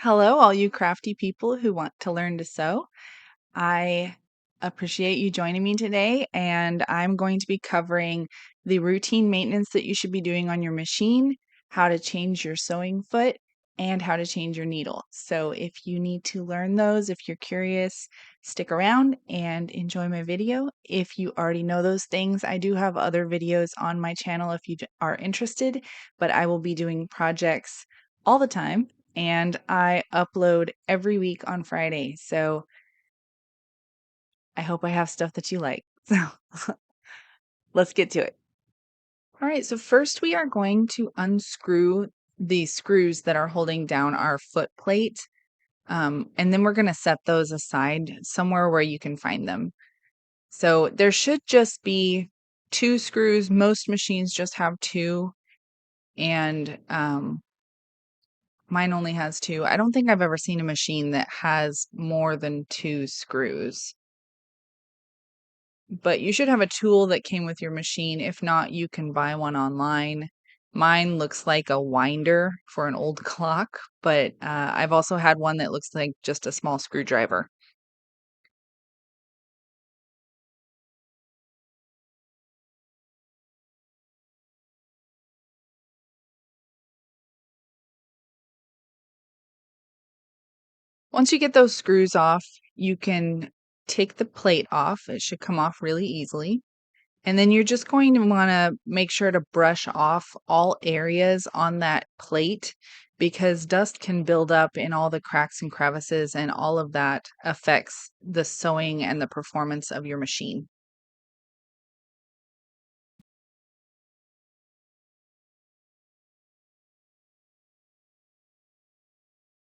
Hello, all you crafty people who want to learn to sew. I appreciate you joining me today, and I'm going to be covering the routine maintenance that you should be doing on your machine, how to change your sewing foot, and how to change your needle. So, if you need to learn those, if you're curious, stick around and enjoy my video. If you already know those things, I do have other videos on my channel if you are interested, but I will be doing projects all the time and I upload every week on Friday. So I hope I have stuff that you like. So let's get to it. All right, so first we are going to unscrew the screws that are holding down our foot plate. And then we're going to set those aside somewhere where you can find them. So there should just be two screws. Most machines just have two. And mine only has two. I don't think I've ever seen a machine that has more than two screws. But you should have a tool that came with your machine. If not, you can buy one online. Mine looks like a winder for an old clock, but I've also had one that looks like just a small screwdriver. Once you get those screws off, you can take the plate off. It should come off really easily. And then you're just going to want to make sure to brush off all areas on that plate because dust can build up in all the cracks and crevices, and all of that affects the sewing and the performance of your machine.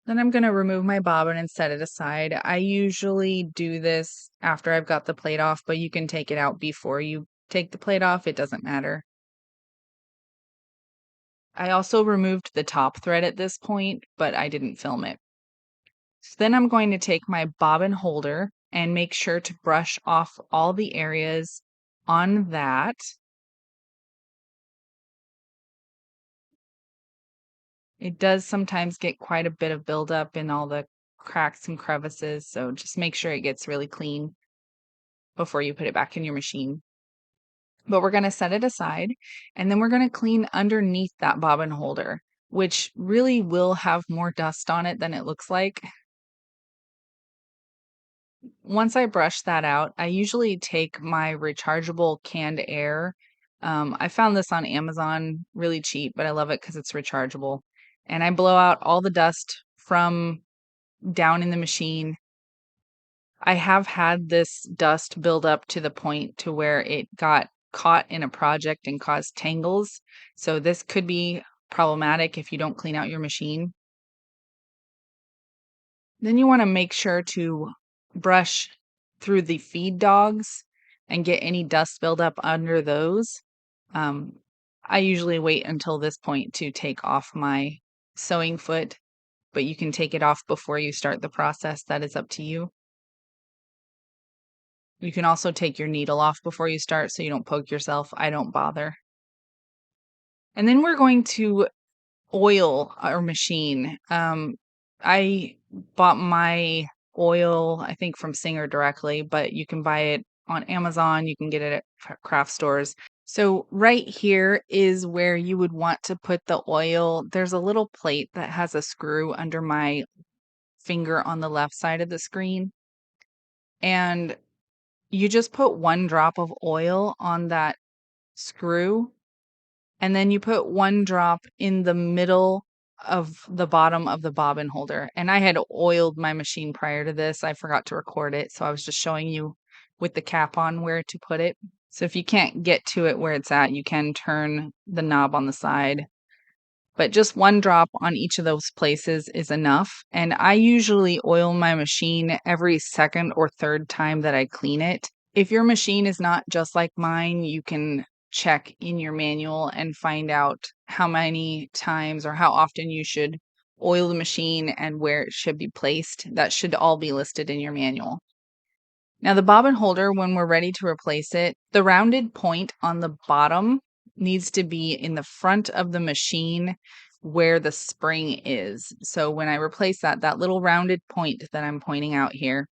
Then I'm going to remove my bobbin and set it aside. I usually do this after I've got the plate off, but you can take it out before you take the plate off. It doesn't matter. I also removed the top thread at this point, but I didn't film it. So then I'm going to take my bobbin holder and make sure to brush off all the areas on that. It does sometimes get quite a bit of buildup in all the cracks and crevices, so just make sure it gets really clean before you put it back in your machine. But we're going to set it aside, and then we're going to clean underneath that bobbin holder, which really will have more dust on it than it looks like. Once I brush that out, I usually take my rechargeable canned air. I found this on Amazon really cheap, but I love it because it's rechargeable. And I blow out all the dust from down in the machine. I have had this dust build up to the point to where it got caught in a project and caused tangles. So this could be problematic if you don't clean out your machine. Then you want to make sure to brush through the feed dogs and get any dust buildup under those. Um, I usually wait until this point to take off my sewing foot, but you can take it off before you start the process. That is up to you. You can also take your needle off before you start so you don't poke yourself. I don't bother. And then we're going to oil our machine. I bought my oil, I think from Singer directly, but you can buy it on Amazon. You can get it at craft stores. So right here is where you would want to put the oil. There's a little plate that has a screw under my finger on the left side of the screen. And you just put one drop of oil on that screw, and then you put one drop in the middle of the bottom of the bobbin holder. And I had oiled my machine prior to this. I forgot to record it, so I was just showing you with the cap on where to put it. So if you can't get to it where it's at, you can turn the knob on the side. But just one drop on each of those places is enough. And I usually oil my machine every second or third time that I clean it. If your machine is not just like mine, you can check in your manual and find out how many times or how often you should oil the machine and where it should be placed. That should all be listed in your manual. Now, the bobbin holder, when we're ready to replace it, the rounded point on the bottom needs to be in the front of the machine where the spring is. So when I replace that, that little rounded point that I'm pointing out here,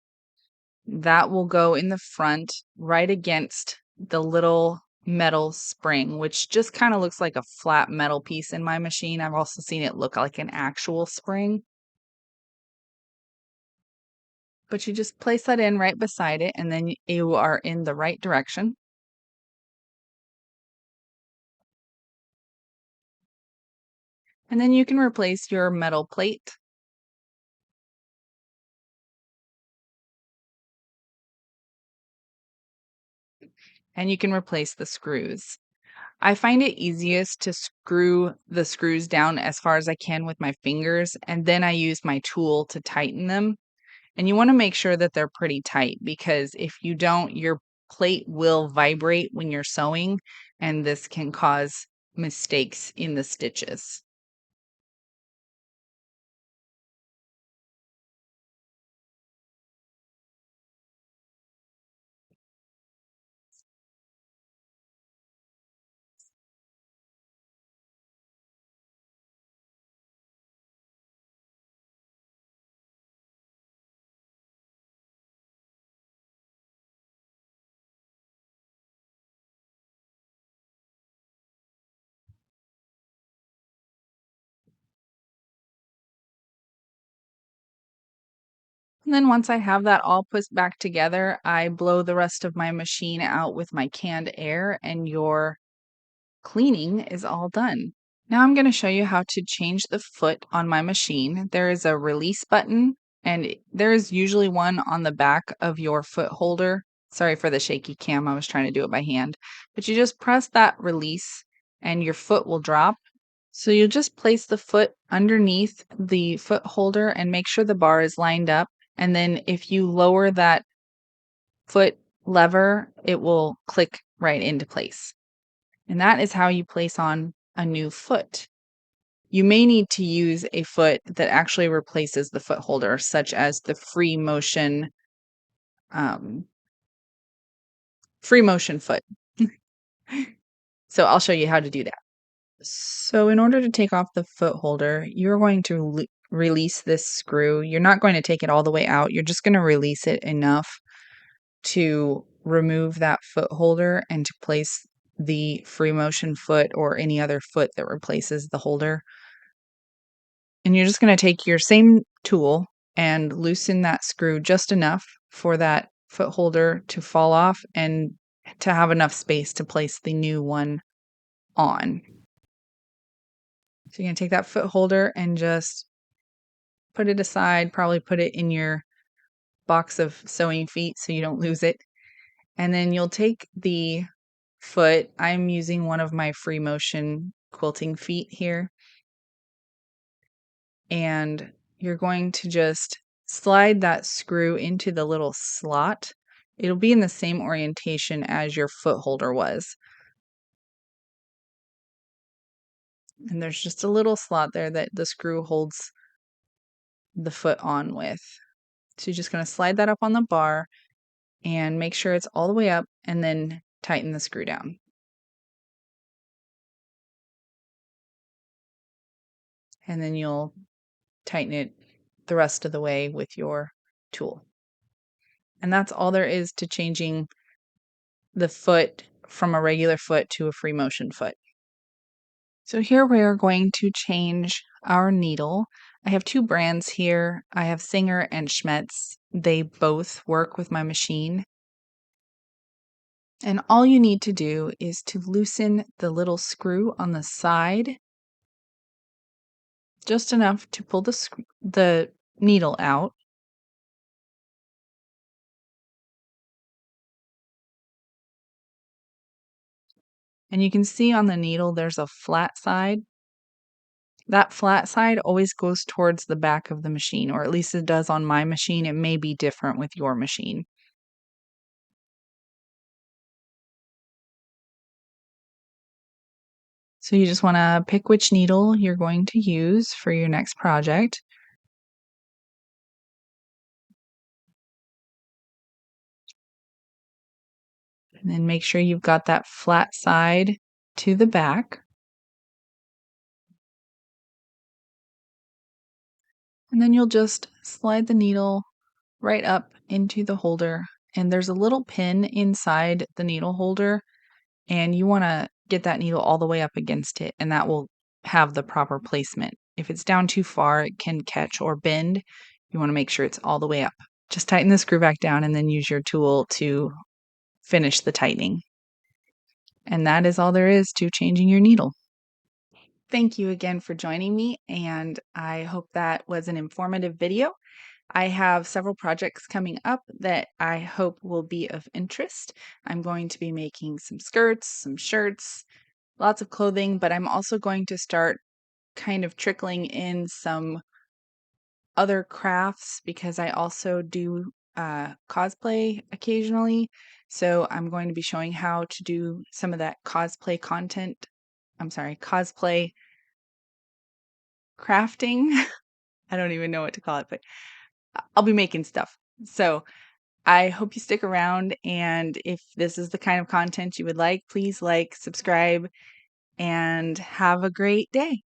that will go in the front right against the little metal spring, which just kind of looks like a flat metal piece in my machine. I've also seen it look like an actual spring. But you just place that in right beside it, and then you are in the right direction. And then you can replace your metal plate. And you can replace the screws. I find it easiest to screw the screws down as far as I can with my fingers, and then I use my tool to tighten them. And you want to make sure that they're pretty tight, because if you don't, your plate will vibrate when you're sewing, and this can cause mistakes in the stitches. And then once I have that all put back together, I blow the rest of my machine out with my canned air, and your cleaning is all done. Now I'm going to show you how to change the foot on my machine. There is a release button, and there is usually one on the back of your foot holder. Sorry for the shaky cam, I was trying to do it by hand. But you just press that release and your foot will drop. So you'll just place the foot underneath the foot holder and make sure the bar is lined up. And then if you lower that foot lever, it will click right into place. And that is how you place on a new foot. You may need to use a foot that actually replaces the foot holder, such as the um, free motion foot. So I'll show you how to do that. So in order to take off the foot holder, you're going to release this screw. You're not going to take it all the way out. You're just going to release it enough to remove that foot holder and to place the free motion foot or any other foot that replaces the holder. And you're just going to take your same tool and loosen that screw just enough for that foot holder to fall off and to have enough space to place the new one on. So you're going to take that foot holder and just put it aside, probably put it in your box of sewing feet so you don't lose it. And then you'll take the foot. I'm using one of my free motion quilting feet here. And you're going to just slide that screw into the little slot. It'll be in the same orientation as your foot holder was. And there's just a little slot there that the screw holds the foot on with. So you're just going to slide that up on the bar and make sure it's all the way up, and then tighten the screw down. And then you'll tighten it the rest of the way with your tool. And that's all there is to changing the foot from a regular foot to a free motion foot. So here we are going to change our needle. I have two brands here. I have Singer and Schmetz. They both work with my machine. And all you need to do is to loosen the little screw on the side just enough to pull the needle out. And you can see on the needle there's a flat side. That flat side always goes towards the back of the machine, or at least it does on my machine. It may be different with your machine. So you just want to pick which needle you're going to use for your next project. And then make sure you've got that flat side to the back. And then you'll just slide the needle right up into the holder. And there's a little pin inside the needle holder, and you want to get that needle all the way up against it, and that will have the proper placement. If it's down too far, it can catch or bend. You want to make sure it's all the way up. Just tighten the screw back down and then use your tool to finish the tightening. And that is all there is to changing your needle. Thank you again for joining me, and I hope that was an informative video. I have several projects coming up that I hope will be of interest. I'm going to be making some skirts, some shirts, lots of clothing, but I'm also going to start kind of trickling in some other crafts because I also do cosplay occasionally. So I'm going to be showing how to do some of that cosplay content. I'm sorry, cosplay crafting. I don't even know what to call it, but I'll be making stuff. So I hope you stick around. And if this is the kind of content you would like, please like, subscribe, and have a great day.